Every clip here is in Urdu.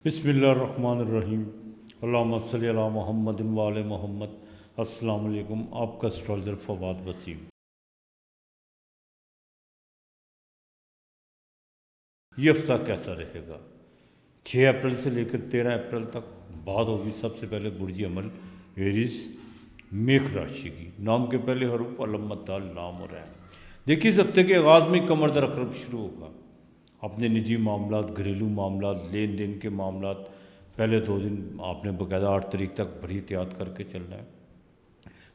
بسم اللہ الرحمن الرحیم، اللہم صلی علی محمد وآل محمد۔ السلام علیکم، آپ کا اسٹرالجر فواد وسیم۔ یہ ہفتہ کیسا رہے گا؟ 6 اپریل سے لے کر 13 اپریل تک بات ہوگی سب سے پہلے برج عمل ایریز میخ راشی کی۔ نام کے پہلے حروف علم مد لام اور عین۔ دیکھیے، اس ہفتے کے آغاز میں کمر در عقرب شروع ہوگا۔ اپنے نجی معاملات، گھریلو معاملات، لین دین کے معاملات پہلے 2 دن آپ نے باقاعدہ 8 تاریخ تک بڑی احتیاط کر کے چلنا ہے۔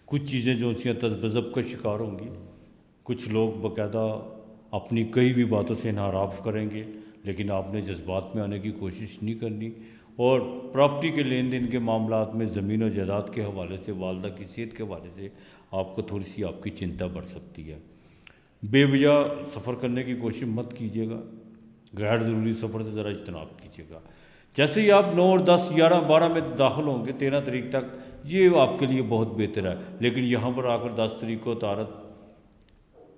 کچھ چیزیں جو سی تذبذب کا شکار ہوں گی، کچھ لوگ باقاعدہ اپنی کئی بھی باتوں سے انحراف کریں گے، لیکن آپ نے جذبات میں آنے کی کوشش نہیں کرنی۔ اور پراپرٹی کے لین دین کے معاملات میں زمین و جائیداد کے حوالے سے، والدہ کی صحت کے حوالے سے آپ کو تھوڑی سی آپ کی چنتا بڑھ سکتی ہے۔ بے وجہ سفر کرنے کی کوشش مت کیجیے گا، غیر ضروری سفر سے ذرا اجتناب کیجیے گا۔ جیسے ہی آپ 9 اور 10 11 12 میں داخل ہوں گے 13 تاریخ تک، یہ آپ کے لیے بہت بہتر ہے۔ لیکن یہاں پر آ کر 10 تاریخ کو طارت،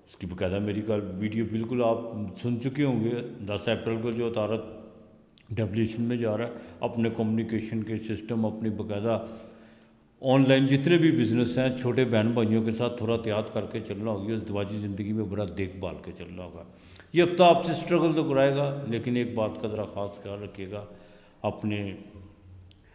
اس کی باقاعدہ میری ویڈیو بالکل آپ سن چکے ہوں گے۔ 10 اپریل کو جو طارت ڈیولیشن میں جا رہا ہے، اپنے کمیونیکیشن کے سسٹم، اپنی باقاعدہ آن لائن جتنے بھی بزنس ہیں، چھوٹے بہن بھائیوں کے ساتھ تھوڑا احتیاط کر کے چلنا ہوگی۔ اس ازدواجی زندگی میں بڑا دیکھ بھال کے چلنا ہوگا۔ یہ ہفتہ آپ سے اسٹرگل تو کرائے گا، لیکن ایک بات کا ذرا خاص خیال رکھیے گا، اپنے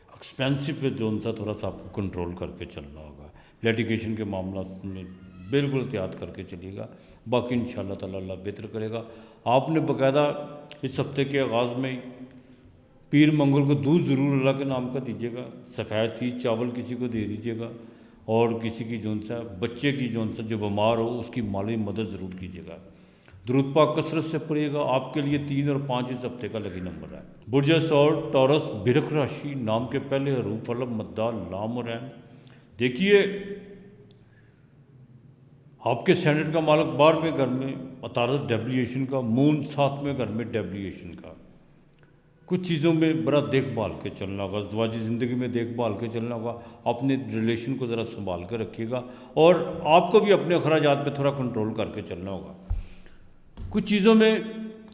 ایکسپینسو پہ جو سا تھوڑا سا آپ کو کنٹرول کر کے چلنا ہوگا۔ لیٹیگیشن کے معاملات میں بالکل احتیاط کر کے چلیے گا، باقی انشاءاللہ تعالی اللہ بہتر کرے گا۔ آپ نے باقاعدہ اس ہفتے کے آغاز میں پیر منگل کو دودھ ضرور اللہ کے نام کا دیجیے گا، سفید چیز چاول کسی کو دے دیجیے گا، اور کسی کی سا بچے کی سا جو بیمار ہو اس کی مالی مدد ضرور کیجیے گا۔ درود پاک کثرت سے پڑھیے گا۔ آپ کے لیے 3 اور 5 اس ہفتے کا لکی نمبر ہے۔ برج سور ٹورس برق راشی، نام کے پہلے حروف علم مد لام اور عین۔ دیکھیے، آپ کے سینٹ کا مالک 12ویں گھر میں عطارد ڈیبلیشن کا، مون 7ویں گھر میں ڈیبلیشن کا۔ کچھ چیزوں میں بڑا دیکھ بھال کے چلنا ہوگا، ازدواجی زندگی میں دیکھ بھال کے چلنا ہوگا۔ اپنے ریلیشن کو ذرا سنبھال کے رکھیے گا، اور آپ کو بھی اپنے اخراجات پہ تھوڑا کنٹرول کر کے چلنا ہوگا۔ کچھ چیزوں میں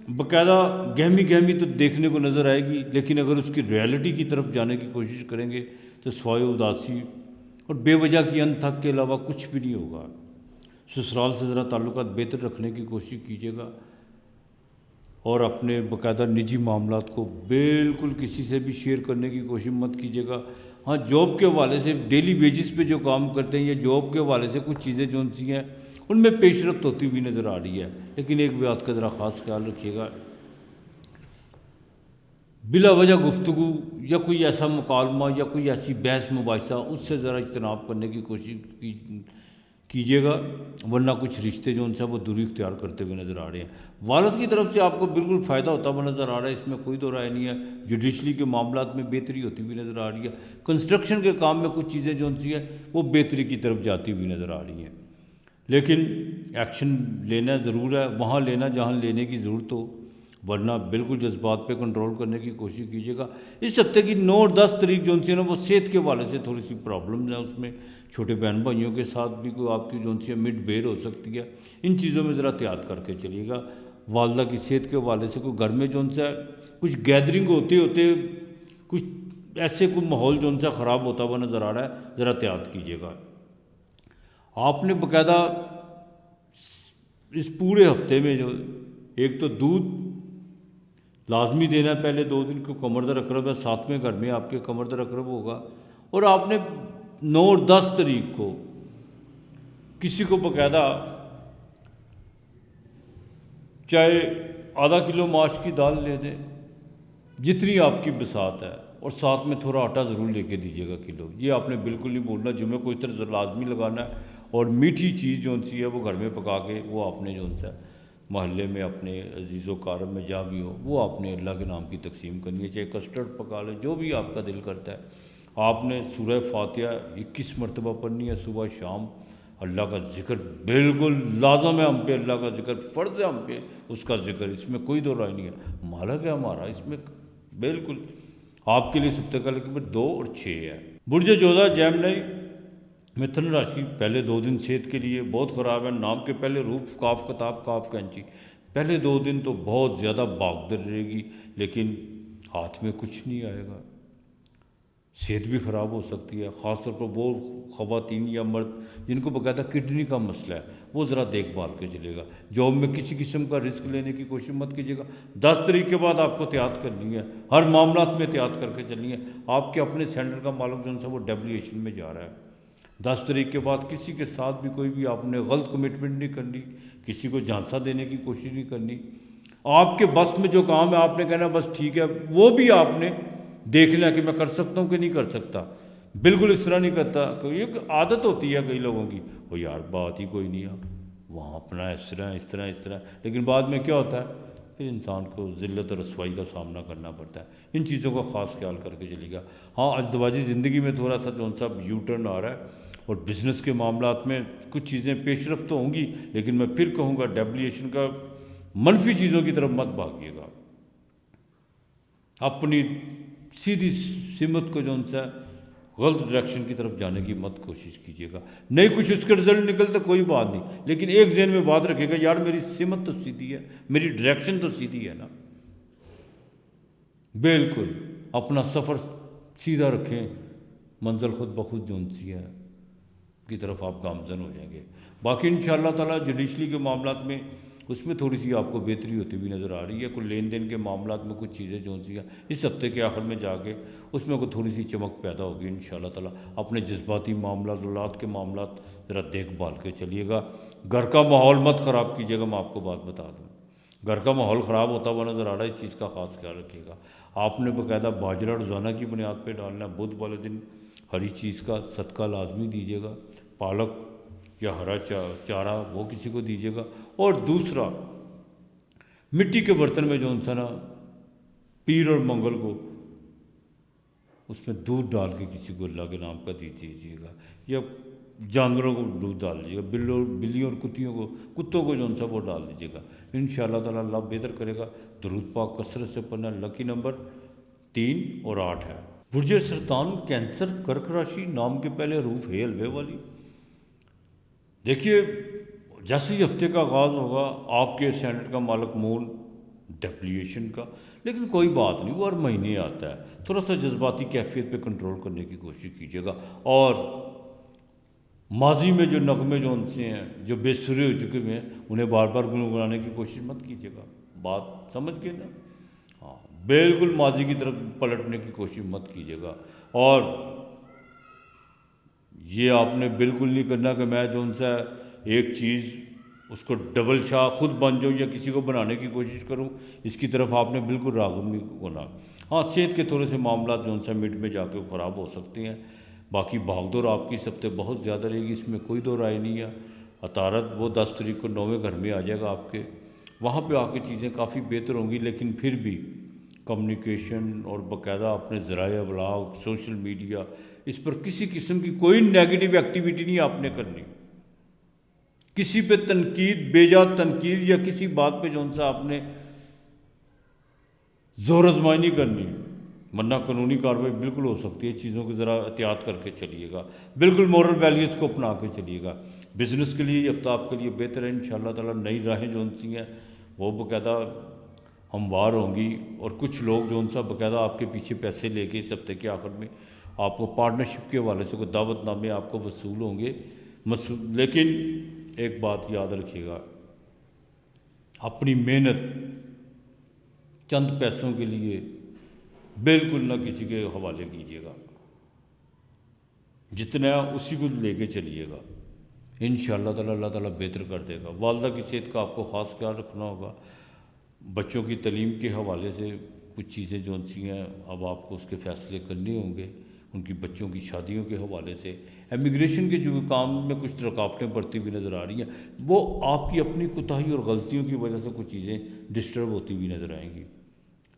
باقاعدہ گہمی تو دیکھنے کو نظر آئے گی، لیکن اگر اس کی ریئلٹی کی طرف جانے کی کوشش کریں گے تو سوائے اداسی اور بے وجہ کی انتھک کے علاوہ کچھ بھی نہیں ہوگا۔ سسرال سے ذرا تعلقات بہتر رکھنے کی کوشش کیجیے گا، اور اپنے باقاعدہ نجی معاملات کو بالکل کسی سے بھی شیئر کرنے کی کوشش مت کیجیے گا۔ ہاں، جاب کے حوالے سے ڈیلی بیسس پہ جو کام کرتے ہیں یا جاب کے حوالے سے کچھ چیزیں جو سی ہیں ان میں پیش رفت ہوتی ہوئی نظر آ رہی ہے، لیکن ایک بات کا ذرا خاص خیال رکھیے گا، بلا وجہ گفتگو یا کوئی ایسا مکالمہ یا کوئی ایسی بحث مباحثہ، اس سے ذرا اجتناب کرنے کی کوشش کیجیے گا، ورنہ کچھ رشتے جو ان سے وہ دوری اختیار کرتے ہوئے نظر آ رہے ہیں۔ والد کی طرف سے آپ کو بالکل فائدہ ہوتا ہوا نظر آ رہا ہے، اس میں کوئی دو رائے نہیں ہے۔ جوڈیشلی کے معاملات میں بہتری ہوتی ہوئی نظر آ رہی ہے۔ کنسٹرکشن کے کام میں کچھ چیزیں جو ان سی ہیں وہ بہتری کی طرف جاتی ہوئی نظر آ رہی ہیں، لیکن ایکشن لینا ضرور ہے، وہاں لینا جہاں لینے کی ضرورت ہو، ورنہ بالکل جذبات پہ کنٹرول کرنے کی کوشش کیجیے گا۔ اس ہفتے کی 9 اور 10 تاریخ جو سی ہے نا، وہ صحت کے حوالے سے تھوڑی سی پرابلمز ہیں، اس میں چھوٹے بہن بھائیوں کے ساتھ بھی کوئی آپ کی جو سی ہے مڈ بیر ہو سکتی ہے۔ ان چیزوں میں ذرا احتیاط کر کے چلیے گا۔ والدہ کی صحت کے حوالے سے کوئی گھر میں جو سا کچھ گیدرنگ ہوتے کچھ ایسے کوئی ماحول جو سا خراب ہوتا ہوا نظر آ رہا ہے، ذرا احتیاط کیجیے گا۔ آپ نے باقاعدہ اس پورے ہفتے میں جو ایک تو دودھ لازمی دینا ہے، پہلے 2 دن کو کمر در عقرب ہے، 7ویں گھر میں آپ کے کمر در عقرب ہوگا، اور آپ نے 9 اور 10 تاریخ کو کسی کو باقاعدہ چاہے ½ کلو ماش کی دال لے دیں، جتنی آپ کی بساط ہے، اور ساتھ میں تھوڑا آٹا ضرور لے کے دیجیے گا کلو۔ یہ آپ نے بالکل نہیں بولنا، جمعے کو اتر لازمی لگانا ہے، اور میٹھی چیز جو سی ہے وہ گھر میں پکا کے وہ آپ نے جو سا محلے میں اپنے عزیز و کارم میں جہاں بھی ہو وہ آپ نے اللہ کے نام کی تقسیم کرنی ہے، چاہے کسٹرڈ پکا لیں، جو بھی آپ کا دل کرتا ہے۔ آپ نے سورہ فاتحہ 21 مرتبہ پڑھنی ہے صبح شام۔ اللہ کا ذکر بالکل لازم ہے ہم پہ، اللہ کا ذکر فرض ہے ہم پہ، اس کا ذکر، اس میں کوئی دو رائے نہیں ہے۔ مالک ہے ہمارا، اس میں بالکل آپ کے لیے اس ہفتے کا نمبر 2 اور 6 ہے۔ برج جوزا جیمنی متھن راشی، پہلے 2 دن صحت کے لیے بہت خراب ہے۔ نام کے پہلے حروف کاف کتاب کاف کینچی، پہلے 2 دن تو بہت زیادہ بھاگدڑ رہے گی، لیکن ہاتھ میں کچھ نہیں آئے گا، صحت بھی خراب ہو سکتی ہے، خاص طور پر وہ خواتین یا مرد جن کو باقاعدہ کڈنی کا مسئلہ ہے، وہ ذرا دیکھ بھال کے چلے گا۔ جاب میں کسی قسم کا رسک لینے کی کوشش مت کیجیے گا۔ 10 تاریخ کے بعد آپ کو احتیاط کرنی ہے، ہر معاملات میں احتیاط کر کے چلنی ہے۔ آپ کے اپنے سینٹر کا مالک جو ہے وہ ڈیویلیشن میں جا رہا ہے۔ 10 تاریخ کے بعد کسی کے ساتھ بھی کوئی بھی آپ نے غلط کمٹمنٹ نہیں کرنی، کسی کو جھانسا دینے کی کوشش نہیں کرنی۔ آپ کے بس میں جو کام ہے آپ نے کہنا بس ٹھیک ہے، وہ بھی آپ نے دیکھ لیا کہ میں کر سکتا ہوں کہ نہیں کر سکتا۔ بالکل اس طرح نہیں کرتا، یہ عادت ہوتی ہے کئی لوگوں کی، وہ یار بات ہی کوئی نہیں ہے وہاں اپنا اس طرح، لیکن بعد میں کیا ہوتا ہے پھر انسان کو ذلت اور رسوائی کا سامنا کرنا پڑتا ہے۔ ان چیزوں کا خاص خیال کر کے چلے گا۔ ہاں ازدواجی زندگی میں تھوڑا سا جو سا یو ٹرن آ رہا ہے، اور بزنس کے معاملات میں کچھ چیزیں پیش رفت تو ہوں گی، لیکن میں پھر کہوں گا ڈیویلیشن کا منفی چیزوں کی طرف مت بھاگیے گا۔ اپنی سیدھی سمت کو جو سا غلط ڈائریکشن کی طرف جانے کی مت کوشش کیجیے گا۔ نہیں کچھ اس کا رزلٹ نکلتا کوئی بات نہیں، لیکن ایک ذہن میں بات رکھے گا یار میری سمت تو سیدھی ہے، میری ڈائریکشن تو سیدھی ہے نا۔ بالکل اپنا سفر سیدھا رکھیں، منزل خود بخود جون سی ہے کی طرف آپ گامزن ہو جائیں گے۔ باقی انشاءاللہ تعالیٰ جوڈیشلی کے معاملات میں اس میں تھوڑی سی آپ کو بہتری ہوتی ہوئی نظر آ رہی ہے۔ کوئی لین دین کے معاملات میں کچھ چیزیں جو سی ہیں اس ہفتے کے آخر میں جا کے اس میں کوئی تھوڑی سی چمک پیدا ہوگی انشاءاللہ تعالیٰ۔ اپنے جذباتی معاملات، اولاد کے معاملات ذرا دیکھ بھال کے چلیے گا۔ گھر کا ماحول مت خراب کیجیے گا، میں آپ کو بات بتا دوں، گھر کا ماحول خراب ہوتا ہوا نظر آ رہا ہے، اس چیز کا خاص خیال رکھیے گا۔ آپ نے باقاعدہ باجرہ روزانہ کی بنیاد پہ ڈالنا ہے، بدھ والے دن ہری چیز کا صدقہ لازمی دیجیے گا، پالک یا ہرا چارہ وہ کسی کو دیجیے گا۔ اور دوسرا مٹی کے برتن میں جو انسان پیر اور منگل کو اس میں دودھ ڈال کے کسی کو اللہ کے نام کا دیجیے گا، یا جانوروں کو دودھ ڈال دیجیے گا، بلیوں اور کتوں کو جو ان سب وہ ڈال دیجیے گا۔ انشاءاللہ تعالیٰ اللہ بہتر کرے گا۔ درود پاک کثرت سے پڑھنا۔ لکی نمبر 3 اور 8 ہے۔ برج سرطان، کینسر، کرک راشی، نام کے پہلے حروف ہے الوے والی۔ دیکھیے جیسے ہی ہفتے کا آغاز ہوگا آپ کے سینٹ کا مالک مون ڈیپلیشن کا، لیکن کوئی بات نہیں، وہ ہر مہینے آتا ہے۔ تھوڑا سا جذباتی کیفیت پہ کنٹرول کرنے کی کوشش کیجیے گا، اور ماضی میں جو نغمے جو ان سے ہیں جو بے سرے ہو چکے ہوئے ہیں انہیں بار بار گنگنانے کی کوشش مت کیجیے گا۔ بات سمجھ گئے نا؟ ہاں بالکل ماضی کی طرف پلٹنے کی کوشش مت کیجیے گا۔ اور یہ آپ نے بالکل نہیں کرنا کہ میں جو ان سے ایک چیز اس کو ڈبل شاہ خود بن جاؤں یا کسی کو بنانے کی کوشش کروں، اس کی طرف آپ نے بالکل راغب نہیں ہونا۔ ہاں صحت کے تھوڑے سے معاملات جو ان سے مڈ میں جا کے خراب ہو سکتے ہیں۔ باقی بھاگ دور آپ کی اس ہفتے بہت زیادہ رہے گی، اس میں کوئی دو رائے نہیں ہے۔ عطارد وہ 10 تاریخ کو 9ویں گھر میں آ جائے گا آپ کے، وہاں پہ آ کے چیزیں کافی بہتر ہوں گی، لیکن پھر بھی کمیونیکیشن اور باقاعدہ اپنے ذرائع ابلاغ، سوشل میڈیا، اس پر کسی قسم کی کوئی نیگیٹو ایکٹیویٹی نہیں آپ نے کرنی۔ کسی پہ تنقید، بے جا تنقید یا کسی بات پہ جو ان سے آپ نے زور آزمائی نہیں کرنی، ورنہ قانونی کارروائی بالکل ہو سکتی ہے۔ چیزوں کو ذرا احتیاط کر کے چلیے گا، بالکل مورل ویلیوز کو اپنا کے چلیے گا۔ بزنس کے لیے یہ ہفتہ آپ کے لیے بہتر ہے انشاءاللہ تعالیٰ۔ نئی راہیں جو ان سی ہیں وہ باقاعدہ ہموار ہوں گی، اور کچھ لوگ جو ان سے باقاعدہ آپ کے پیچھے پیسے لے کے اس ہفتے کے آخر میں آپ کو پارٹنرشپ کے حوالے سے کوئی دعوت نامے آپ کو وصول ہوں گے۔ لیکن ایک بات یاد رکھیے گا، اپنی محنت چند پیسوں کے لیے بالکل نہ کسی کے حوالے کیجیے گا، جتنا اسی کو لے کے چلیے گا، انشاءاللہ تعالیٰ اللہ تعالیٰ بہتر کر دے گا۔ والدہ کی صحت کا آپ کو خاص خیال رکھنا ہوگا۔ بچوں کی تعلیم کے حوالے سے کچھ چیزیں جو سی ہیں اب آپ کو اس کے فیصلے کرنے ہوں گے۔ ان کی بچوں کی شادیوں کے حوالے سے، امیگریشن کے جو کام میں کچھ رکاوٹیں بڑھتی ہوئی نظر آ رہی ہیں، وہ آپ کی اپنی کوتاہی اور غلطیوں کی وجہ سے کچھ چیزیں ڈسٹرب ہوتی ہوئی نظر آئیں گی،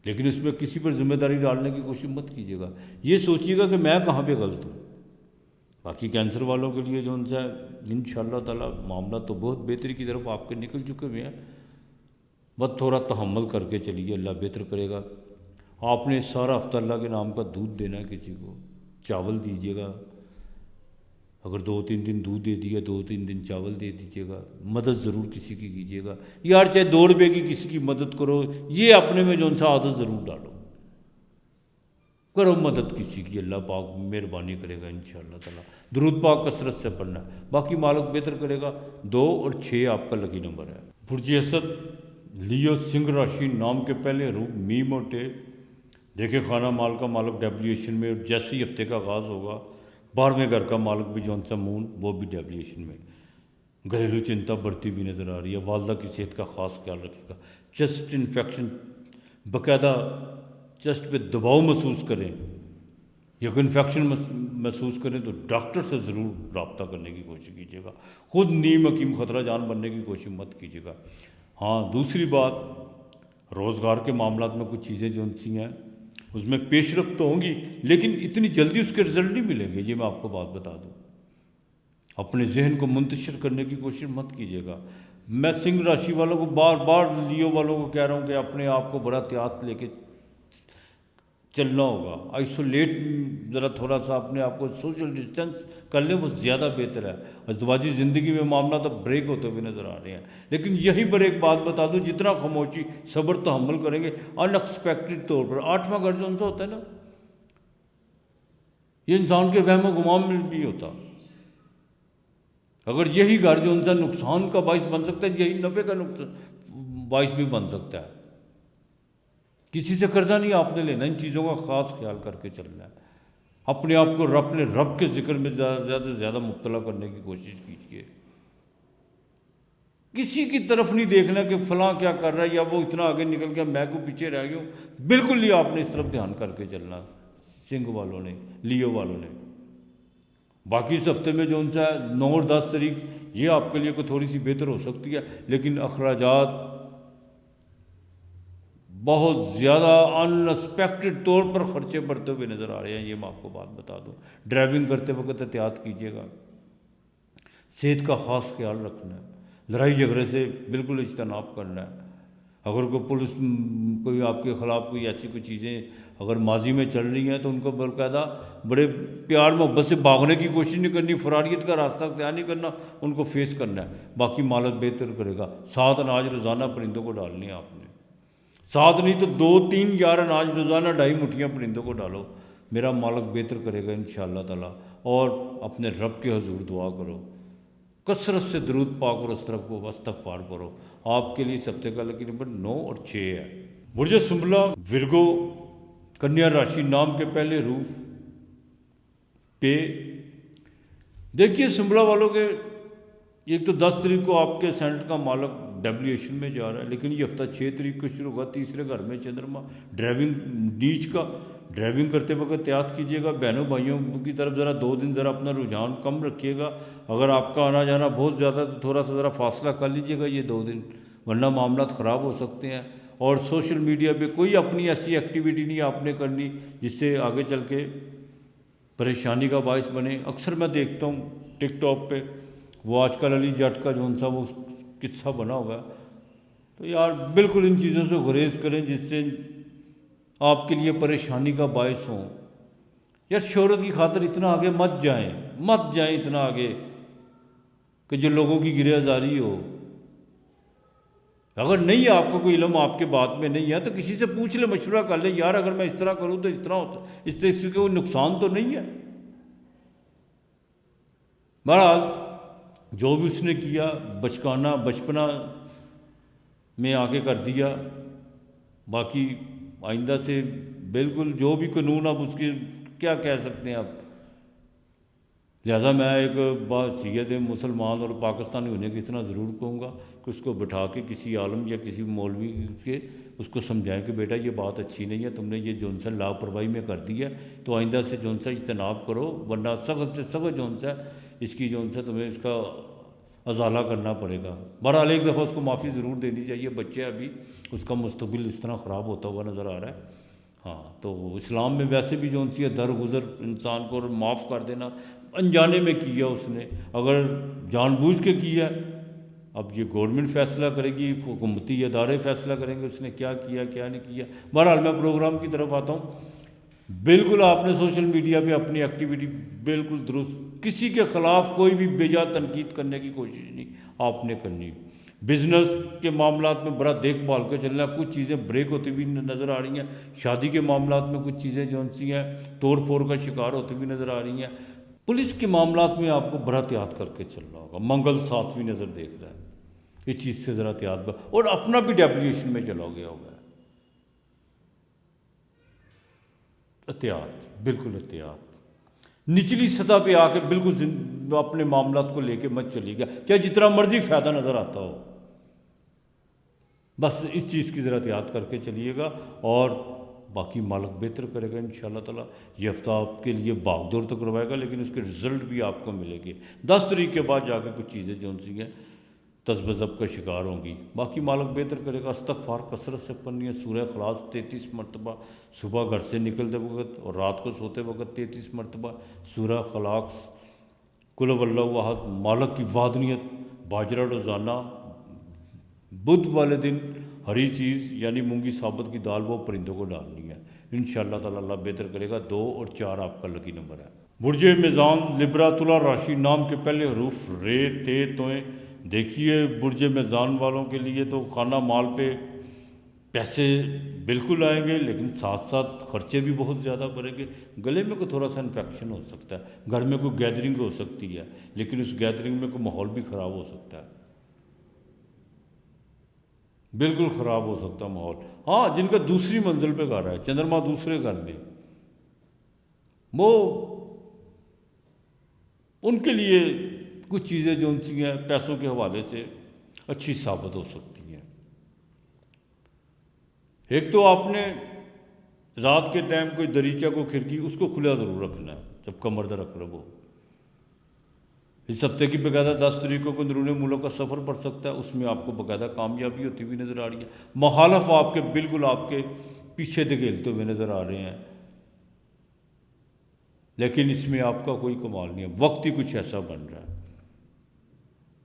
لیکن اس میں کسی پر ذمہ داری ڈالنے کی کوشش مت کیجیے گا۔ یہ سوچیے گا کہ میں کہاں پہ غلط ہوں۔ باقی کینسر والوں کے لیے جو ان سے انشاءاللہ تعالیٰ معاملہ تو بہت بہتری کی طرف آپ کے نکل چکے ہوئے ہیں، بس تھوڑا تحمل کر کے چلیے، اللہ بہتر کرے گا۔ آپ نے سارا ہفتہ اللہ کے نام کا دودھ دینا ہے، کسی کو چاول دیجیے گا، اگر 2-3 دن دودھ دے دیا 2-3 دن چاول دے دیجیے گا۔ مدد ضرور کسی کی کیجیے گا، یار چاہے 2 روپے کی کسی کی مدد کرو، یہ اپنے میں جو ان سا عادت ضرور ڈالو۔ کرو مدد کسی کی، اللہ پاک مہربانی کرے گا انشاءاللہ تعالیٰ۔ درود پاک کثرت سے پڑھنا ہے، باقی مالک بہتر کرے گا۔ 2 اور 6 آپ کا لکی نمبر ہے۔ برج اسد لیو سنگھ راشی، نام کے پہلے حروف میم اور ٹے۔ دیکھیں خانہ مال کا مالک ڈیبلیشن میں، اور جیسے ہی ہفتے کا آغاز ہوگا 12ویں گھر کا مالک بھی جون سا مون وہ بھی ڈیبلیشن میں۔ گھریلو چنتا بڑھتی بھی نظر آ رہی ہے، والدہ کی صحت کا خاص خیال رکھے گا۔ چیسٹ انفیکشن، باقاعدہ چیسٹ پہ دباؤ محسوس کریں یا کوئی انفیکشن محسوس کریں تو ڈاکٹر سے ضرور رابطہ کرنے کی کوشش کیجیے گا۔ خود نیم حکیم خطرہ جان بننے کی کوشش مت کیجیے گا۔ ہاں دوسری بات، روزگار کے معاملات میں کچھ چیزیں جو سی ہیں اس میں پیش رفت تو ہوں گی، لیکن اتنی جلدی اس کے رزلٹ نہیں ملیں گے، یہ میں آپ کو بات بتا دوں۔ اپنے ذہن کو منتشر کرنے کی کوشش مت کیجیے گا۔ میں سنگھ راشی والوں کو بار بار لیو والوں کو کہہ رہا ہوں کہ اپنے آپ کو بڑا احتیاط لے کے چلنا ہوگا۔ آئسولیٹ، ذرا تھوڑا سا اپنے آپ کو سوشل ڈسٹینس کر لیں، وہ زیادہ بہتر ہے۔ ازدواجی زندگی میں معاملات اب بریک ہوتے ہوئے نظر آ رہے ہیں، لیکن یہیں پر ایک بات بتا دوں، جتنا خاموشی صبر تحمل کریں گے ان ایکسپیکٹڈ طور پر 8واں گھر جو ان سے ہوتا ہے نا، یہ انسان کے وہم و گمان میں بھی ہوتا۔ اگر یہی گھر جو ان سے نقصان کا باعث بن سکتا ہے، یہی نفع کا باعث بھی بن سکتا ہے۔ کسی سے قرضہ نہیں آپ نے لینا، ان چیزوں کا خاص خیال کر کے چلنا ہے۔ اپنے آپ کو اپنے رب کے ذکر میں زیادہ سے زیادہ مبتلا کرنے کی کوشش کیجیے۔ کسی کی طرف نہیں دیکھنا کہ فلاں کیا کر رہا ہے یا وہ اتنا آگے نکل گیا میں کو پیچھے رہ گیا ہوں، بالکل نہیں آپ نے اس طرف دھیان کر کے چلنا، سنگھ والوں نے، لیو والوں نے۔ باقی اس ہفتے میں جو ان سے 9 اور 10 تاریخ یہ آپ کے لیے کوئی تھوڑی سی بہتر ہو سکتی ہے، لیکن اخراجات بہت زیادہ ان ایکسپیکٹڈ طور پر خرچے بڑھتے ہوئے نظر آ رہے ہیں، یہ میں آپ کو بات بتا دوں۔ ڈرائیونگ کرتے وقت احتیاط کیجیے گا، صحت کا خاص خیال رکھنا ہے، لڑائی جھگڑے سے بالکل اجتناب کرنا ہے۔ اگر کوئی پولیس کوئی آپ کے خلاف کوئی ایسی کوئی چیزیں اگر ماضی میں چل رہی ہیں تو ان کو باقاعدہ بڑے پیار محبت سے بھاگنے کی کوشش نہیں کرنی، فراریت کا راستہ اختیار نہیں کرنا، ان کو فیس کرنا ہے۔ باقی مالک بہتر کرے گا۔ 7 اناج روزانہ پرندوں کو ڈالنی ہے آپ نے، 7 نہیں تو 2 3 11 اناج روزانہ 2.5 مٹھیاں پرندوں کو ڈالو، میرا مالک بہتر کرے گا انشاءاللہ تعالیٰ۔ اور اپنے رب کے حضور دعا کرو، کثرت سے درود پاک اور استغفار کرو۔ آپ کے لیے اس ہفتے کا لکی نمبر 9 اور 6 ہے۔ برج سنبلا ورگو کنیا راشی، نام کے پہلے حروف پے۔ دیکھیے سنبلا والوں کے ایک تو 10 تاریخ کو آپ کے سینٹ کا مالک ڈیبلیشن میں جا رہا ہے، لیکن یہ ہفتہ 6 تاریخ کو شروع ہوگا، تیسرے گھر میں چندرما، ڈرائیونگ نیچ کا، ڈرائیونگ کرتے وقت احتیاط کیجیے گا۔ بہنوں بھائیوں کی طرف ذرا 2 دن ذرا اپنا رجحان کم رکھیے گا۔ اگر آپ کا آنا جانا بہت زیادہ تو تھوڑا سا ذرا فاصلہ کر لیجیے گا یہ 2 دن، ورنہ معاملات خراب ہو سکتے ہیں۔ اور سوشل میڈیا پہ کوئی اپنی ایسی ایکٹیویٹی نہیں آپ نے کرنی جس سے آگے چل کے پریشانی کا باعث بنے۔ اکثر میں دیکھتا ہوں ٹک ٹاک پہ وہ آج کل علی جٹ کا جو ان سا وہ قصہ بنا ہوگا، تو یار بالکل ان چیزوں سے گریز کریں جس سے آپ کے لیے پریشانی کا باعث ہوں۔ یار شہرت کی خاطر اتنا آگے مت جائیں اتنا آگے کہ جو لوگوں کی گرہ آزاری ہو۔ اگر نہیں آپ کو کوئی علم آپ کے بات میں نہیں ہے تو کسی سے پوچھ لیں، مشورہ کر لیں، یار اگر میں اس طرح کروں تو اس طرح ہوتا، اس طرح سے کوئی نقصان تو نہیں ہے۔ بہرحال جو بھی اس نے کیا بچپنا میں آگے کر دیا، باقی آئندہ سے بالکل جو بھی قانون اب اس کے کیا کہہ سکتے ہیں اب۔ لہٰذا میں ایک بحیثیت مسلمان اور پاکستانی ہونے کی اتنا ضرور کہوں گا کہ اس کو بٹھا کے کسی عالم یا کسی مولوی کے اس کو سمجھائیں کہ بیٹا یہ بات اچھی نہیں ہے، تم نے یہ جون سا لاپرواہی میں کر دی ہے، تو آئندہ سے جون سا اجتناب کرو، ورنہ سخت سے سخت جون سا اس کی جون سا تمہیں اس کا ازالہ کرنا پڑے گا۔ بہرحال ایک دفعہ اس کو معافی ضرور دینی چاہیے، بچے ابھی اس کا مستقبل اس طرح خراب ہوتا ہوا نظر آ رہا ہے۔ ہاں تو اسلام میں ویسے بھی جو سی ہے درگزر انسان کو معاف کر دینا، انجانے میں کیا اس نے، اگر جان بوجھ کے کیا اب یہ گورنمنٹ فیصلہ کرے گی، حکومتی ادارے فیصلہ کریں گے اس نے کیا کیا کیا نہیں کیا۔ بہرحال میں پروگرام کی طرف آتا ہوں۔ بالکل آپ نے سوشل میڈیا پہ اپنی ایکٹیویٹی بالکل درست، کسی کے خلاف کوئی بھی بے جا تنقید کرنے کی کوشش نہیں آپ نے کرنی۔ بزنس کے معاملات میں بڑا دیکھ بھال کے چلنا ہے، کچھ چیزیں بریک ہوتی ہوئی نظر آ رہی ہیں، شادی کے معاملات میں کچھ چیزیں جو سی ہیں توڑ پھوڑ کا شکار ہوتی ہوئی نظر آ رہی ہیں۔ پولیس کے معاملات میں آپ کو بڑا احتیاط کر کے چلنا ہوگا، منگل ساتویں نظر دیکھ رہا ہے، اس چیز سے ذرا احتیاط اور اپنا بھی ڈیپولیشن میں چلا گیا ہوگا، احتیاط، بالکل احتیاط، نچلی سطح پہ آ کے بالکل اپنے معاملات کو لے کے مت چلی گیا، چاہے جتنا مرضی فائدہ نظر آتا ہو، بس اس چیز کی ذرا احتیاط کر کے چلیے گا، اور باقی مالک بہتر کرے گا انشاءاللہ تعالیٰ۔ یہ ہفتہ آپ کے لیے بھاگ دوڑ تو کروائے گا، لیکن اس کے رزلٹ بھی آپ کو ملے گی۔ 10 تاریخ کے بعد جا کے کچھ چیزیں جو سی ہیں تذبذب کا شکار ہوں گی، باقی مالک بہتر کرے گا۔ استغفار کثرت سے پڑھنی ہے، سورہ اخلاص 33 مرتبہ صبح گھر سے نکلتے وقت اور رات کو سوتے وقت 33 مرتبہ سورہ اخلاص، قل هو اللہ احد، مالک کی وحدانیت، باجرہ روزانہ، بدھ والے دن ہری چیز یعنی مونگی ثابت کی دال وہ پرندوں کو ڈالنی ہے، انشاءاللہ تعالیٰ اللہ بہتر کرے گا۔ 2 اور 4 آپ کا لکی نمبر ہے۔ برج میزان لبرا تلا راشی، نام کے پہلے حروف رے تے توئیں۔ دیکھیے برج میزان والوں کے لیے تو خانہ مال پہ پیسے بالکل آئیں گے، لیکن ساتھ ساتھ خرچے بھی بہت زیادہ بڑھیں گے۔ گلے میں کوئی تھوڑا سا انفیکشن ہو سکتا ہے، گھر میں کوئی گیدرنگ ہو سکتی ہے، لیکن اس گیدرنگ میں کوئی ماحول بھی خراب ہو سکتا ہے، بالکل خراب ہو سکتا ہے ماحول۔ ہاں، جن کا دوسری منزل پہ گھر ہے، چندرما دوسرے گھر میں، وہ ان کے لیے کچھ چیزیں جو ان سی ہیں پیسوں کے حوالے سے اچھی ثابت ہو سکتی ہیں۔ ایک تو آپ نے رات کے ٹائم کوئی دریچہ کو کھڑکی اس کو کھلا ضرور رکھنا ہے جب کمر درد رکھ ہو۔ اس ہفتے کی باقاعدہ 10 تاریخوں کو اندرون ملک کا سفر پڑ سکتا ہے، اس میں آپ کو باقاعدہ کامیابی ہوتی ہوئی نظر آ رہی ہے۔ مخالف آپ کے بالکل آپ کے پیچھے دھکیلتے ہوئے نظر آ رہے ہیں، لیکن اس میں آپ کا کوئی کمال نہیں ہے، وقت ہی کچھ ایسا بن رہا ہے۔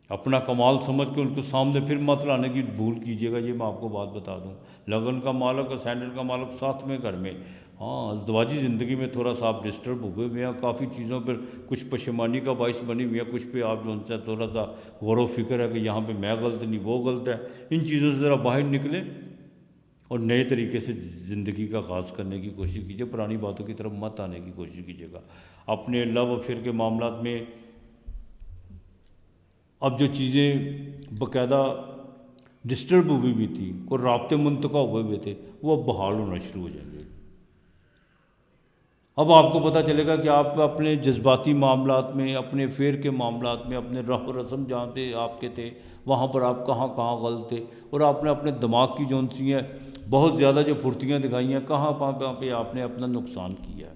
اپنا کمال سمجھ کے ان کو سامنے پھر مت لانے کی بھول کیجیے گا، یہ میں آپ کو بات بتا دوں۔ لگن کا مالک اور سینڈل کا مالک ساتھ میں گھر میں، ہاں ازدواجی زندگی میں تھوڑا سا آپ ڈسٹرب ہوئے ہوئے ہیں، کافی چیزوں پر کچھ پشیمانی کا باعث بنی ہوئی ہے، کچھ پہ آپ جو ان سے تھوڑا سا غور و فکر ہے کہ یہاں پہ میں غلط نہیں وہ غلط ہے۔ ان چیزوں سے ذرا باہر نکلیں اور نئے طریقے سے زندگی کا آغاز کرنے کی کوشش کیجیے، پرانی باتوں کی طرف مت آنے کی کوشش کیجیے گا۔ اپنے لو افیئر کے معاملات میں اب جو چیزیں باقاعدہ ڈسٹرب ہوئی ہوئی تھی، کوئی رابطے منتقع ہوئے ہوئے تھے، وہ اب بحال ہونا شروع ہو جائیں گے۔ اب آپ کو پتہ چلے گا کہ آپ اپنے جذباتی معاملات میں، اپنے فیئر کے معاملات میں، اپنے رسم و رسم جہاں پہ آپ کے تھے وہاں پر آپ کہاں کہاں غلط تھے، اور آپ نے اپنے دماغ کی جو سی ہیں بہت زیادہ جو پھرتیاں دکھائی ہیں، کہاں پہ آپ نے اپنا نقصان کیا ہے۔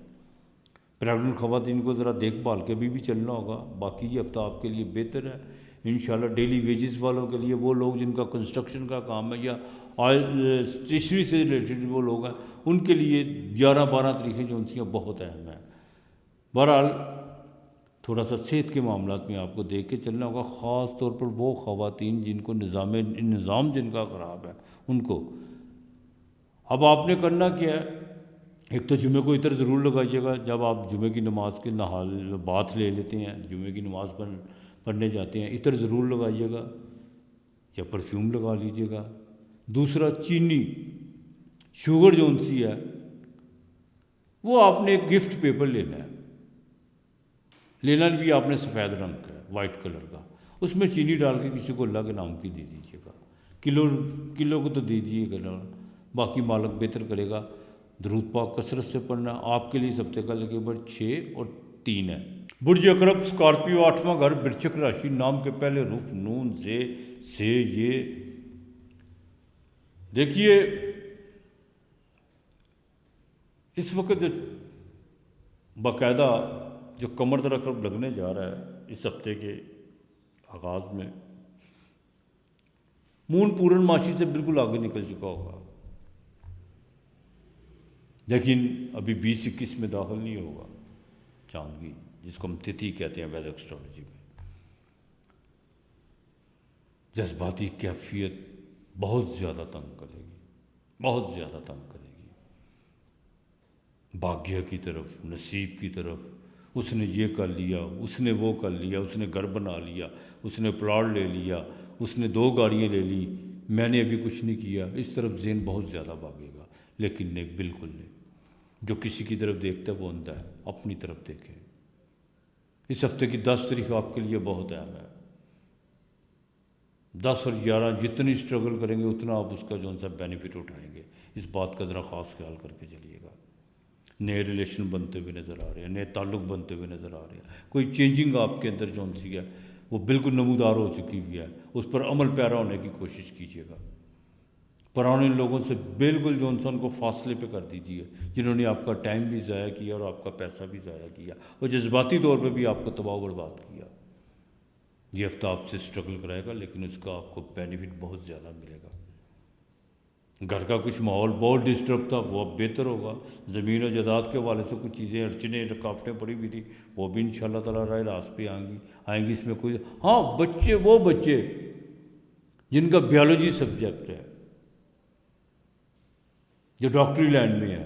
پریگننٹ خواتین کو ذرا دیکھ بھال کے بھی چلنا ہوگا۔ باقی یہ ہفتہ آپ کے لیے بہتر ہے انشاءاللہ۔ ڈیلی ویجز والوں کے لیے، وہ لوگ جن کا کنسٹرکشن کا کام ہے یا آئل اسٹیشنری سے ریلیٹڈ وہ لوگ ہیں، ان کے لیے 11-12 تاریخیں جو ان کی بہت اہم ہیں۔ بہرحال تھوڑا سا صحت کے معاملات میں آپ کو دیکھ کے چلنا ہوگا، خاص طور پر وہ خواتین جن کو نظام جن کا خراب ہے ان کو۔ اب آپ نے کرنا کیا ہے، ایک تو جمعے کو عطر ضرور لگائیے گا، جب آپ جمعے کی نماز کے بات لے لیتے ہیں، جمعے کی نماز پڑھنے جاتے ہیں، عطر ضرور لگائیے گا یا پرفیوم لگا لیجیے گا۔ دوسرا، چینی شوگر جو سی ہے وہ آپ نے ایک گفٹ پیپر لینا ہے، لینا بھی آپ نے سفید رنگ کا ہے، وائٹ کلر کا، اس میں چینی ڈال کے کسی کو اللہ کے نام کی دے دیجیے گا، کلو کو تو دے دیجیے گا، باقی مالک بہتر کرے گا۔ درود پاک کثرت سے پڑھنا آپ کے لیے اس ہفتے کا لکی نمبر 6 اور 3 ہے۔ برج اقرب اسکارپیو 8واں گھر برچک راشی، نام کے پہلے حروف نون سے یہ۔ دیکھیے اس وقت جو باقاعدہ جو کمر در عقرب لگنے جا رہا ہے اس ہفتے کے آغاز میں، مون پورن ماشی سے بالکل آگے نکل چکا ہوگا، لیکن ابھی 20-21 میں داخل نہیں ہوگا چاندگی، جس کو ہم تتھی کہتے ہیں ویدک اسٹرالوجی میں۔ جذباتی کیفیت بہت زیادہ تنگ کرے گی، بہت زیادہ تنگ کرے گی، بھاگیہ کی طرف، نصیب کی طرف، اس نے یہ کر لیا، اس نے وہ کر لیا، اس نے گھر بنا لیا، اس نے پلاٹ لے لیا، اس نے 2 گاڑیاں لے لی، میں نے ابھی کچھ نہیں کیا، اس طرف ذہن بہت زیادہ بھاگے گا۔ لیکن نہیں، بالکل نہیں، جو کسی کی طرف دیکھتا ہے وہ اندھا ہے، اپنی طرف دیکھیں۔ اس ہفتے کی 10 تاریخ آپ کے لیے بہت اہم ہے۔ 10 اور 11 جتنی اسٹرگل کریں گے اتنا آپ اس کا سا بینیفٹ اٹھائیں گے، اس بات کا ذرا خاص خیال کر کے چلیے گا۔ نئے ریلیشن بنتے ہوئے نظر آ رہے ہیں، نئے تعلق بنتے ہوئے نظر آ رہے ہیں، کوئی چینجنگ آپ کے اندر سی ہے وہ بالکل نمودار ہو چکی ہوئی ہے، اس پر عمل پیرا ہونے کی کوشش کیجیے گا۔ پرانے لوگوں سے بالکل ان کو فاصلے پہ کر دیجیے، جنہوں نے آپ کا ٹائم بھی ضائع کیا اور آپ کا پیسہ بھی ضائع کیا اور جذباتی طور پہ بھی آپ کو تباہ و برباد کیا۔ یہ ہفتہ آپ سے اسٹرگل کرائے گا، لیکن اس کا آپ کو بینیفٹ بہت زیادہ ملے گا۔ گھر کا کچھ ماحول بہت ڈسٹرب تھا، وہ اب بہتر ہوگا۔ زمین و جائیداد کے حوالے سے کچھ چیزیں اڑچنیں رکاوٹیں پڑی ہوئی تھی، وہ بھی انشاءاللہ تعالیٰ راہ راست پہ آئیں گی۔ اس میں کوئی وہ بچے جن کا بیالوجی سبجیکٹ ہے، جو ڈاکٹری لائن میں ہے،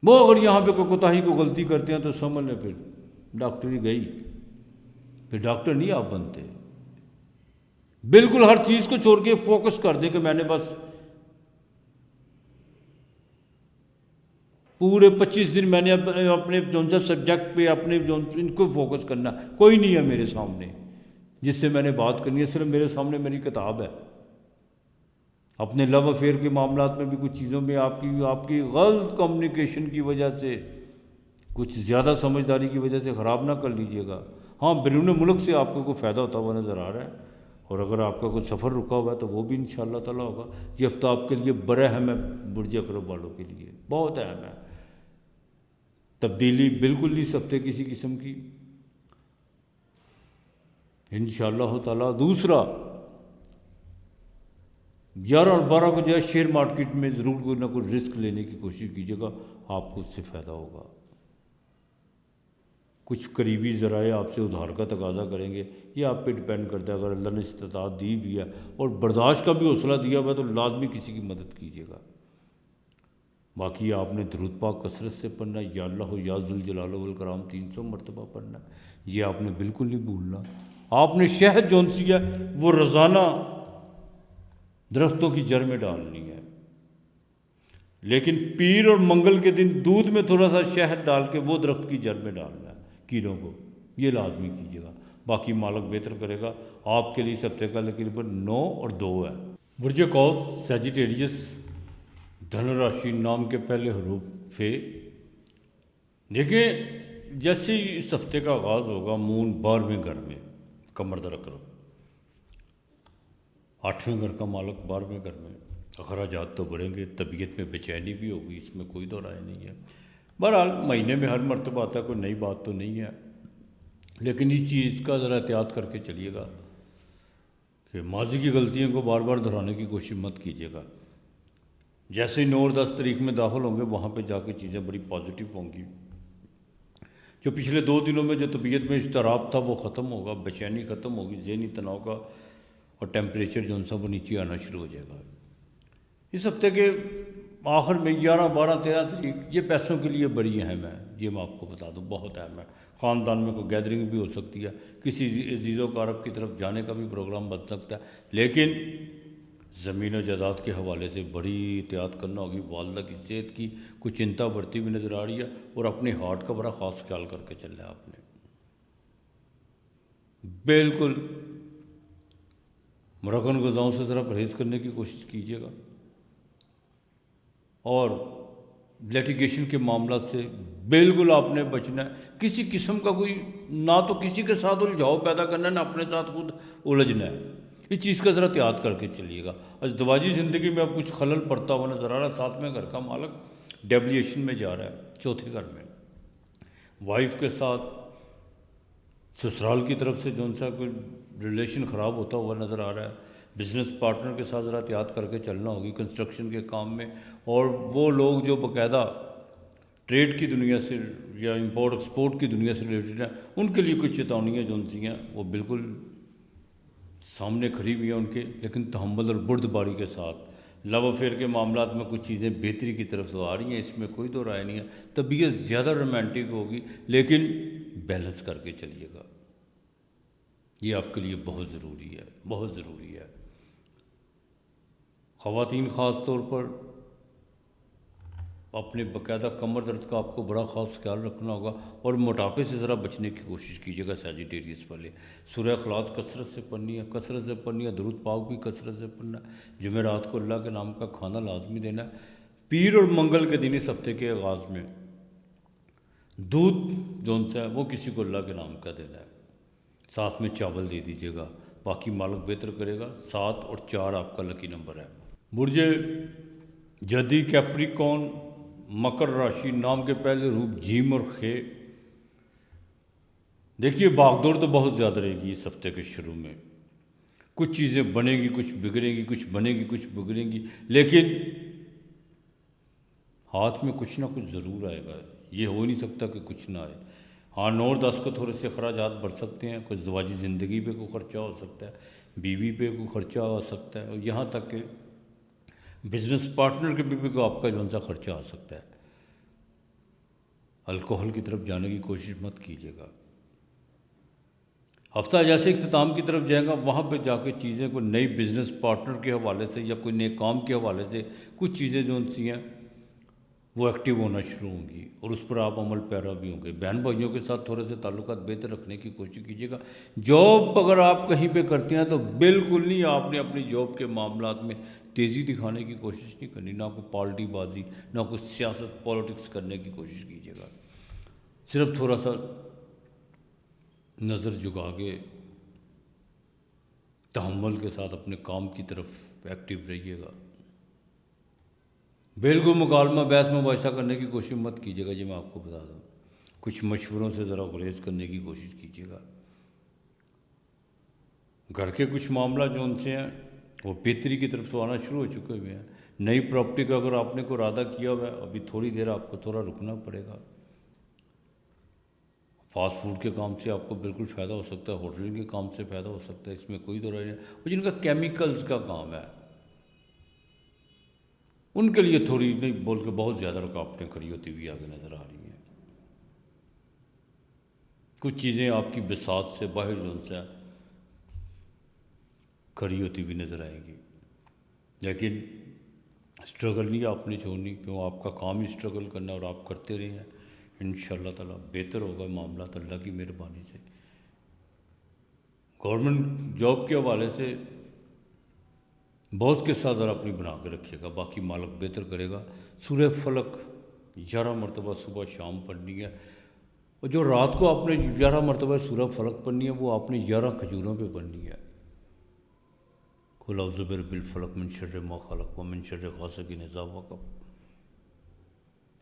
وہ اگر یہاں پہ کوئی کوتاہی کو غلطی کرتے ہیں تو سمجھ لیں پھر ڈاکٹری گئی، پھر ڈاکٹر نہیں آپ بنتے۔ بالکل ہر چیز کو چھوڑ کے فوکس کر دیں کہ میں نے بس پورے 25 دن میں نے اپنے سبجیکٹ پہ ان کو فوکس کرنا، کوئی نہیں ہے میرے سامنے جس سے میں نے بات کرنی ہے، صرف میرے سامنے میری کتاب ہے۔ اپنے لو افیئر کے معاملات میں بھی کچھ چیزوں میں آپ کی غلط کمیونیکیشن کی وجہ سے، کچھ زیادہ سمجھداری کی وجہ سے خراب نہ کر لیجئے گا۔ بیرون ملک سے آپ کو کوئی فائدہ ہوتا ہوا نظر آ رہا ہے، اور اگر آپ کا کوئی سفر رکا ہوا ہے تو وہ بھی انشاءاللہ تعالیٰ ہوگا۔ یہ ہفتہ آپ کے لیے بڑا اہم ہے، برج اکرم والوں کے لیے بہت اہم ہے۔ تبدیلی بالکل نہیں سکتے کسی قسم کی انشاءاللہ تعالیٰ۔ دوسرا، 11 اور 12 کو جو ہے شیئر مارکیٹ میں ضرور کوئی نہ کوئی رسک لینے کی کوشش کیجیے گا، آپ کو اس سے فائدہ ہوگا۔ کچھ قریبی ذرائع آپ سے ادھار کا تقاضا کریں گے، یہ آپ پہ ڈپینڈ کرتا ہے۔ اگر اللہ نے استطاعت دی بھی ہے اور برداشت کا بھی حوصلہ دیا ہوا ہے تو لازمی کسی کی مدد کیجیے گا۔ باقی آپ نے درود پاک کثرت سے پڑھنا ہے، یا اللہ یا ذوالجلال والاکرام 300 مرتبہ پڑھنا ہے، یہ آپ نے بالکل نہیں بھولنا۔ آپ نے شہد سی ہے وہ روزانہ درختوں کی جڑ میں ڈالنی ہے، لیکن پیر اور منگل کے دن دودھ میں تھوڑا سا شہد ڈال کے وہ درخت کی جڑ میں ڈالنا ہے کیڑوں کو، یہ لازمی کیجیے گا۔ باقی مالک بہتر کرے گا آپ کے لیے۔ اس ہفتے کا تقریباً 9 اور 2 ہے۔ برج قوس سیجیٹیریس، دھن راشی، نام کے پہلے حروف فے۔ دیکھیں جیسے ہی اس ہفتے کا آغاز ہوگا، مون 12ویں گھر میں، کمر در اکرم، 8ویں گھر کا مالک 12ویں گھر میں، اخراجات تو بڑھیں گے، طبیعت میں بے چینی بھی ہوگی، اس میں کوئی دو رائے نہیں ہے۔ بہرحال مہینے میں ہر مرتبہ آتا ہے، کوئی نئی بات تو نہیں ہے، لیکن اس چیز کا ذرا احتیاط کر کے چلیے گا کہ ماضی کی غلطیوں کو بار بار دہرانے کی کوشش مت کیجیے گا۔ جیسے ہی 9 اور 10 تاریخ میں داخل ہوں گے، وہاں پہ جا کے چیزیں بڑی پازیٹیو ہوں گی۔ جو پچھلے 2 دنوں میں جو طبیعت میں اضطراب تھا وہ ختم ہوگا، بے چینی ختم ہوگی، ذہنی تناؤ کا اور ٹیمپریچر وہ نیچے آنا شروع ہو جائے گا۔ اس ہفتے کے آخر میں 11، 12، 13 تاریخ یہ پیسوں کے لیے بڑی اہم ہے، یہ میں آپ کو بتا دوں، بہت اہم ہے۔ خاندان میں کوئی گیدرنگ بھی ہو سکتی ہے، کسی عزیز و اقارب کی طرف جانے کا بھی پروگرام بن سکتا ہے، لیکن زمین و جائیداد کے حوالے سے بڑی احتیاط کرنا ہوگی۔ والدہ کی صحت کی کچھ چنتا بڑھتی ہوئی نظر آ رہی ہے، اور اپنے ہارٹ کا بڑا خاص خیال کر کے چلنا ہے آپ نے۔ بالکل مرغن غذاؤں سے ذرا پرہیز کرنے کی کوشش کیجیے گا، اور لیٹیگیشن کے معاملات سے بالکل آپ نے بچنا ہے۔ کسی قسم کا کوئی نہ تو کسی کے ساتھ الجھاؤ پیدا کرنا ہے، نہ اپنے ساتھ خود الجھنا ہے، اس چیز کا ذرا احتیاط کر کے چلیے گا۔ ازدواجی زندگی میں اب کچھ خلل پڑتا ہوا نظر آ رہا ہے۔ 7ویں گھر کا مالک ڈیویلیشن میں جا رہا ہے، 4تھے گھر میں، وائف کے ساتھ سسرال کی طرف سے کوئی ریلیشن خراب ہوتا ہوا نظر آ رہا ہے۔ بزنس پارٹنر کے ساتھ ذرا احتیاط کر کے چلنا ہوگی کنسٹرکشن کے کام میں، اور وہ لوگ جو باقاعدہ ٹریڈ کی دنیا سے یا امپورٹ ایکسپورٹ کی دنیا سے ریلیٹڈ ہیں، ان کے لیے کچھ چیتونیاں ہیں وہ بالکل سامنے کھڑی ہوئی ہیں ان کے، لیکن تحمل اور بردباری کے ساتھ لو افیئر کے معاملات میں کچھ چیزیں بہتری کی طرف سے آ رہی ہیں، اس میں کوئی دو رائے نہیں ہے۔ طبیعت زیادہ رومانٹک ہوگی لیکن بیلنس کر کے چلیے گا، یہ آپ کے لیے بہت ضروری ہے، بہت ضروری ہے۔ خواتین خاص طور پر اپنے باقاعدہ کمر درد کا آپ کو بڑا خاص خیال رکھنا ہوگا، اور موٹاپے سے ذرا بچنے کی کوشش کیجیے گا سیجیٹیریس والے۔ سورہ اخلاص کثرت سے پڑھنی ہے، کثرت سے پڑھنی ہے، درود پاک بھی کثرت سے پڑھنا ہے، جمعرات کو اللہ کے نام کا کھانا لازمی دینا ہے، پیر اور منگل کے دن اس ہفتے کے آغاز میں دودھ جون سا ہے وہ کسی کو اللہ کے نام کا دینا ہے، ساتھ میں چاول دے دیجیے گا، باقی مالک بہتر کرے گا۔ 7 اور 4 آپ کا لکی نمبر ہے۔ برج جدی کیپریکون مکر راشی، نام کے پہلے روپ جیم اور خے۔ دیکھیے بھاگ دوڑ تو بہت زیادہ رہے گی اس ہفتے کے شروع میں، کچھ چیزیں بنیں گی، کچھ بگڑیں گی، کچھ بنے گی، کچھ بگڑیں گی، لیکن ہاتھ میں کچھ نہ کچھ ضرور آئے گا، یہ ہو نہیں سکتا کہ کچھ نہ آئے۔ ہاں 9 اور 10 کو تھوڑے سے اخراجات بڑھ سکتے ہیں، کچھ ازدواجی زندگی پہ کوئی خرچہ ہو سکتا ہے، بیوی پہ کوئی خرچہ ہو سکتا ہے، اور یہاں تک کہ بزنس پارٹنر کے بھی کو آپ کا جون سا خرچہ آ سکتا ہے۔ الکوہل کی طرف جانے کی کوشش مت کیجیے گا۔ ہفتہ جیسے اختتام کی طرف جائے گا، وہاں پہ جا کے چیزیں کوئی نئی بزنس پارٹنر کے حوالے سے یا کوئی نئے کام کے حوالے سے کچھ چیزیں جو سی ہیں وہ ایکٹیو ہونا شروع ہوں گی، اور اس پر آپ عمل پیرا بھی ہوں گے۔ بہن بھائیوں کے ساتھ تھوڑے سے تعلقات بہتر رکھنے کی کوشش کیجیے گا۔ جاب اگر آپ کہیں پہ کرتے ہیں تو بالکل نہیں آپ نے اپنی جاب کے معاملات میں تیزی دکھانے کی کوشش نہیں کرنی، نہ کوئی پارٹی بازی، نہ کوئی سیاست پالیٹکس کرنے کی کوشش کیجیے گا۔ صرف تھوڑا سا نظر جھکا کے تحمل کے ساتھ اپنے کام کی طرف ایکٹیو رہیے گا۔ بالکل مکالمہ بحث مباحثہ کرنے کی کوشش مت کیجیے گا، جی میں آپ کو بتا دوں، کچھ مشوروں سے ذرا گریز کرنے کی کوشش کیجیے گا۔ گھر کے کچھ معاملہ جو ان سے ہیں وہ بہتری کی طرف سے آنا شروع ہو چکے ہوئے ہیں۔ نئی پراپرٹی کا اگر آپ نے کوئی ارادہ کیا ہوا ہے، ابھی تھوڑی دیر آپ کو تھوڑا رکنا پڑے گا۔ فاسٹ فوڈ کے کام سے آپ کو بالکل فائدہ ہو سکتا ہے، ہوٹلنگ کے کام سے فائدہ ہو سکتا ہے، اس میں کوئی دو رائے نہیں۔ اور جن کا کیمیکلز کا کام ہے ان کے لیے تھوڑی نہیں بول کے بہت زیادہ رکاوٹیں کھڑی ہوتی ہوئی آگے نظر آ رہی ہیں۔ کچھ چیزیں آپ کی بساط سے باہر جو سے کھڑی ہوتی ہوئی نظر آئیں گی، لیکن اسٹرگل نہیں آپ نے چھوڑنی، کیوں آپ کا کام ہی اسٹرگل کرنا ہے، اور آپ کرتے رہے ہیں، انشاءاللہ تعالیٰ بہتر ہوگا معاملات اللہ کی مہربانی سے۔ گورنمنٹ جاب کے حوالے سے بہت کے ساتھ ذرا اپنی بنا کے رکھیے گا، باقی مالک بہتر کرے گا۔ سورہ فلق 11 مرتبہ صبح شام پڑھنی ہے، اور جو رات کو آپ نے 11 مرتبہ سورہ فلق پڑھنی ہے وہ آپ نے 11 کھجوروں پہ پڑھنی ہے۔ قل اعوذ برب الفلق من شر ما خلق ومن شر غاسق اذا وقب،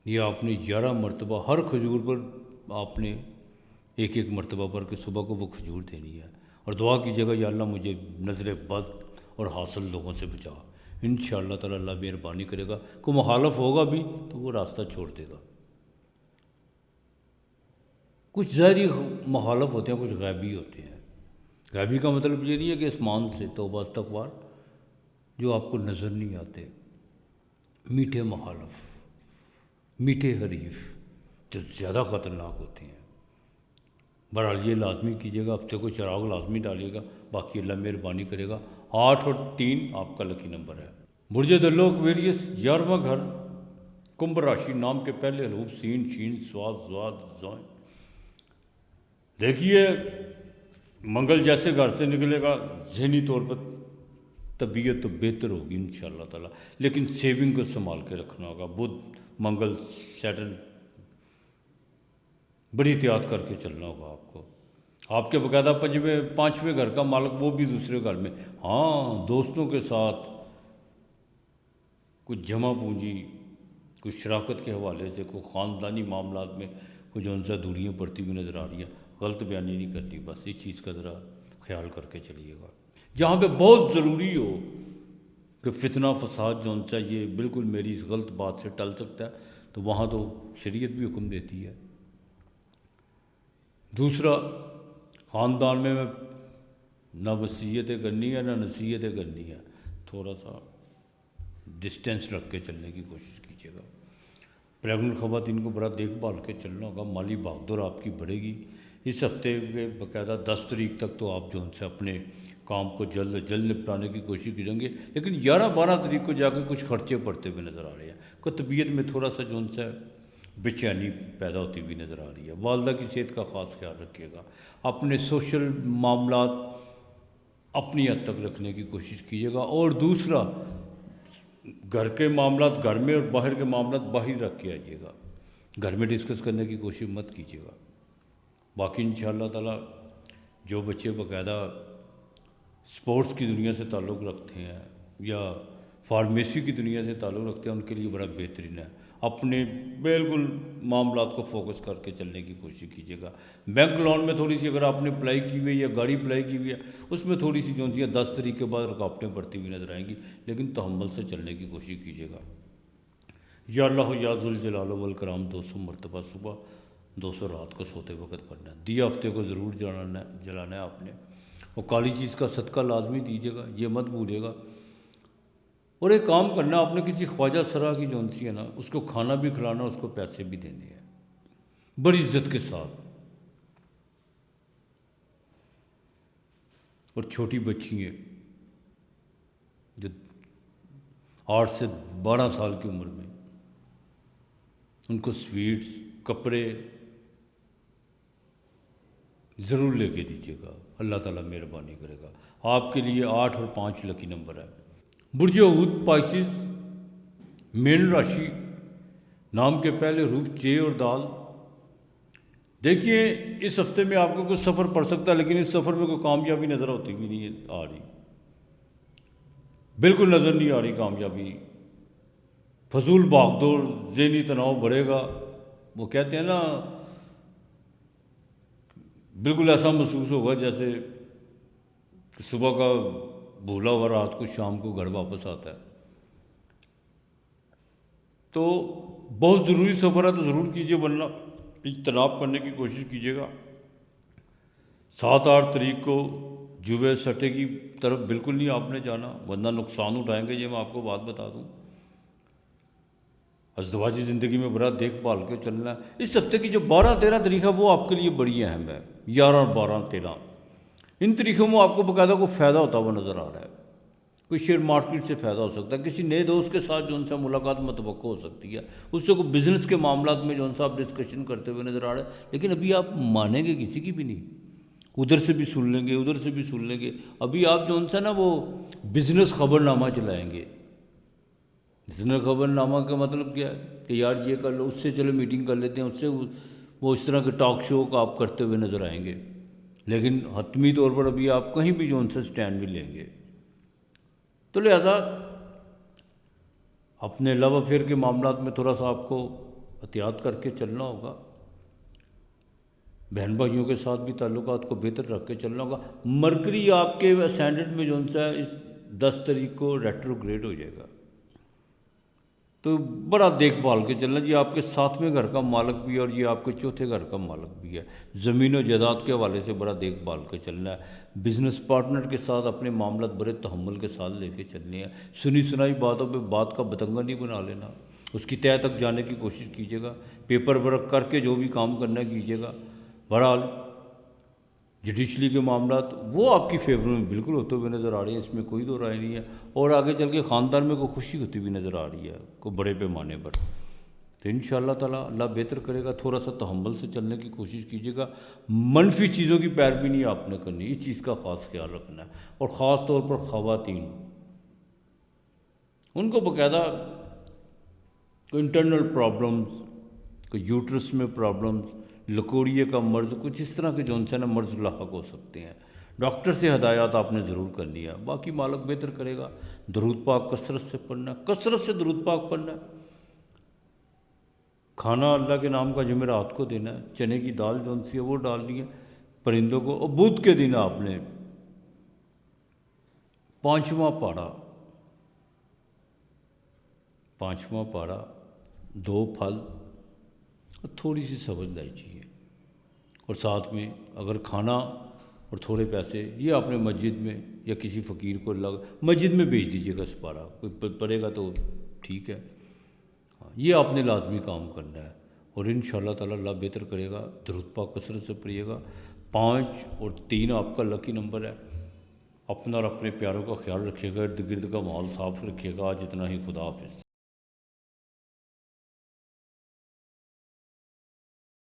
یہ آپ نے 11 مرتبہ ہر کھجور پر آپ نے ایک ایک مرتبہ پڑھ کے صبح کو وہ کھجور دینی ہے، اور دعا کیجیے گا یا اللہ مجھے نظر بد اور حاصل لوگوں سے بچا۔ انشاءاللہ تعالیٰ اللہ مہربانی کرے گا، کوئی مخالف ہوگا بھی تو وہ راستہ چھوڑ دے گا۔ کچھ ظاہری مخالف ہوتے ہیں، کچھ غیبی ہوتے ہیں۔ غیبی کا مطلب یہ نہیں ہے کہ آسمان سے توبہ استغفار، جو آپ کو نظر نہیں آتے، میٹھے مخالف، میٹھے حریف جو زیادہ خطرناک ہوتے ہیں۔ بہرحال یہ لازمی کیجیے گا، ہفتے کو چراغ لازمی ڈالیے گا، باقی اللہ مہربانی کرے گا۔ 8 اور 3 آپ کا لکی نمبر ہے۔ برج دلو ایکویریس 11واں گھر، کمبھ راشی، نام کے پہلے حروف سین شین صاد ضاد زائن۔ دیکھیے منگل جیسے گھر سے نکلے گا، ذہنی طور پر طبیعت تو بہتر ہوگی انشاءاللہ تعالیٰ، لیکن سیونگ کو سنبھال کے رکھنا ہوگا۔ بدھ منگل سیٹرن بڑی احتیاط کر کے چلنا ہوگا آپ کو۔ آپ کے باقاعدہ 5ویں گھر کا مالک وہ بھی دوسرے گھر میں، ہاں دوستوں کے ساتھ کچھ جمع پونجی، کچھ شراکت کے حوالے سے، کوئی خاندانی معاملات میں کچھ ان سے دوریاں پڑتی ہوئی نظر آ رہی ہیں۔ غلط بیانی نہیں کرنی، بس اس چیز کا ذرا خیال کر کے چلیے گا۔ جہاں پہ بہت ضروری ہو کہ فتنہ فساد جو ان سے یہ بالکل میری اس غلط بات سے ٹل سکتا ہے، تو وہاں تو شریعت بھی حکم دیتی ہے۔ دوسرا، خاندان میں نہ وصیتیں کرنی ہے نہ نصیحتیں کرنی ہے، تھوڑا سا ڈسٹینس رکھ کے چلنے کی کوشش کیجیے گا. پریگننٹ خواتین کو بڑا دیکھ بھال کے چلنا ہوگا. مالی بھاگ دوڑ آپ کی بڑھے گی. اس ہفتے کے باقاعدہ 10 تاریخ تک تو آپ جو ان سے اپنے کام کو جلد از جلد نپٹانے کی کوشش کریں گے، لیکن 11-12 تاریخ کو جا کے کچھ خرچے پڑتے ہوئے نظر آ رہے ہیں. کو طبیعت میں تھوڑا سا جو ان سے بے چینی پیدا ہوتی ہوئی نظر آ رہی ہے. والدہ کی صحت کا خاص خیال رکھیے گا. اپنے سوشل معاملات اپنی حد تک رکھنے کی کوشش کیجیے گا. اور دوسرا، گھر کے معاملات گھر میں اور باہر کے معاملات باہر رکھ کے آئیے گا. گھر میں ڈسکس کرنے کی کوشش مت کیجیے گا. باقی انشاءاللہ تعالی جو بچے باقاعدہ سپورٹس کی دنیا سے تعلق رکھتے ہیں یا فارمیسی کی دنیا سے تعلق رکھتے ہیں، ان کے لیے بڑا بہترین ہے. اپنے بالکل معاملات کو فوکس کر کے چلنے کی کوشش کیجیے گا. بینک لون میں تھوڑی سی اگر آپ نے اپلائی کی ہوئی ہے یا گاڑی اپلائی کی ہوئی ہے، اس میں تھوڑی سی جو سی 10 تاریخ کے بعد رکاوٹیں پڑتی ہوئی نظر آئیں گی، لیکن تحمل سے چلنے کی کوشش کیجیے گا. یا اللہ یا ذوالجلال والاکرام 200 مرتبہ صبح، 200 رات کو سوتے وقت پڑھنا ہے. دیا ہفتے کو ضرور جلانا ہے آپ نے. اور کالی چیز کا صدقہ لازمی دیجیے گا، یہ مت بھولیے گا. اور ایک کام کرنا، آپ نے کسی خواجہ سرا کی جو سی ہے نا، اس کو کھانا بھی کھلانا، اس کو پیسے بھی دینے ہیں بڑی عزت کے ساتھ. اور چھوٹی بچی ہیں جو 8 سے 12 سال کی عمر میں، ان کو سویٹس، کپڑے ضرور لے کے دیجیے گا. اللہ تعالیٰ مہربانی کرے گا. آپ کے لیے 8 اور 5 لکی نمبر ہے. برج حوت پائسز، مین راشی، نام کے پہلے حروف ج اور دال. دیکھیے اس ہفتے میں آپ کو کچھ سفر پڑ سکتا ہے، لیکن اس سفر میں کوئی کامیابی نظر ہوتی بھی نہیں آ رہی، بالکل نظر نہیں آ رہی کامیابی. فضول بھاگ دوڑ، ذہنی تناؤ بڑھے گا. وہ کہتے ہیں نا، بالکل ایسا محسوس ہوگا جیسے صبح کا بھولا ہوا رات کو شام کو گھر واپس آتا ہے. تو بہت ضروری سفر ہے تو ضرور کیجیے، ورنہ اجتناب کرنے کی کوشش کیجیے گا. 7-8 تاریخ کو جوئے سٹے کی طرف بالکل نہیں آپ نے جانا، ورنہ نقصان اٹھائیں گے. یہ میں آپ کو بات بتا دوں. ازدواجی زندگی میں بڑا دیکھ بھال کے چلنا ہے. اس ہفتے کی جو 12-13 تاریخ ہے وہ آپ کے لیے بڑی اہم ہے. 11 اور 12-13 ان تاریخوں میں آپ کو باقاعدہ کوئی فائدہ ہوتا ہوا نظر آ رہا ہے. کوئی شیئر مارکیٹ سے فائدہ ہو سکتا ہے. کسی نئے دوست کے ساتھ جو ان سے ملاقات متوقع ہو سکتی ہے. اس سے کوئی بزنس کے معاملات میں جو ان سے آپ ڈسکشن کرتے ہوئے نظر آ رہے ہیں. لیکن ابھی آپ مانیں گے کسی کی بھی نہیں. ادھر سے بھی سن لیں گے، ادھر سے بھی سن لیں گے. ابھی آپ جو ان سے نا وہ بزنس خبر نامہ چلائیں گے. بزنس خبر نامہ کا مطلب کیا ہے کہ یار یہ کر لو، اس سے چلو میٹنگ کر لیتے ہیں، اس سے وہ اس طرح کے ٹاک شو کا آپ کرتے ہوئے نظر آئیں گے. لیکن حتمی طور پر ابھی آپ کہیں بھی جو ان سے سٹینڈ بھی لیں گے. تو لہذا اپنے لو افیئر کے معاملات میں تھوڑا سا آپ کو احتیاط کر کے چلنا ہوگا. بہن بھائیوں کے ساتھ بھی تعلقات کو بہتر رکھ کے چلنا ہوگا. مرکری آپ کے اسینڈنٹ میں جو ان سے اس 10 تاریخ کو ریٹروگریڈ ہو جائے گا، تو بڑا دیکھ بھال کے چلنا. یہ آپ کے 7ویں گھر کا مالک بھی ہے اور یہ آپ کے 4تھے گھر کا مالک بھی ہے. زمین و جائیداد کے حوالے سے بڑا دیکھ بھال کے چلنا ہے. بزنس پارٹنر کے ساتھ اپنے معاملات بڑے تحمل کے ساتھ لے کے چلنے ہیں. سنی سنائی باتوں پہ بات کا بتنگا نہیں بنا لینا. اس کی تہہ تک جانے کی کوشش کیجیے گا. پیپر ورک کر کے جو بھی کام کرنا ہے کیجیے گا. بہرحال جوڈیشلی کے معاملات وہ آپ کی فیور میں بالکل ہوتے ہوئے نظر آ رہے ہیں، اس میں کوئی دو رائے نہیں ہے. اور آگے چل کے خاندان میں کوئی خوشی ہوتی ہوئی نظر آ رہی ہے کوئی بڑے پیمانے پر. تو انشاءاللہ تعالیٰ اللہ بہتر کرے گا. تھوڑا سا تحمل سے چلنے کی کوشش کیجیے گا. منفی چیزوں کی پیروی نہیں آپ نے کرنی، اس چیز کا خاص خیال رکھنا ہے. اور خاص طور پر خواتین، ان کو باقاعدہ کوئی انٹرنل پرابلمز، کوئی یوٹرس میں پرابلمز، لکوڑیے کا مرض، کچھ اس طرح کے جو ان سے نا مرض لاحق ہو سکتے ہیں. ڈاکٹر سے ہدایات آپ نے ضرور کرنی ہے. باقی مالک بہتر کرے گا. درود پاک کثرت سے پڑھنا ہے، کثرت سے درود پاک پڑھنا ہے. کھانا اللہ کے نام کا جمعرات کو دینا ہے. چنے کی دال جو سی ہے وہ ڈالنی ہے پرندوں کو. اور بدھ کے دن آپ نے 5واں پارا 2 پھل اور تھوڑی سی سبز الائچی ہے. اور ساتھ میں اگر کھانا اور تھوڑے پیسے یہ آپ نے مسجد میں یا کسی فقیر کو مسجد میں بھیج دیجیے گا سپارہ، کوئی پڑے گا تو ٹھیک ہے، ہاں یہ آپ نے لازمی کام کرنا ہے، اور انشاءاللہ تعالی اللہ بہتر کرے گا۔ درود پاک کثرت سے پڑھیے گا۔ 5 اور 3 آپ کا لکی نمبر ہے۔ اپنا اور اپنے پیاروں کا خیال رکھیے گا، ارد گرد کا ماحول صاف رکھیے گا۔ آج اتنا ہی، خدا حافظ۔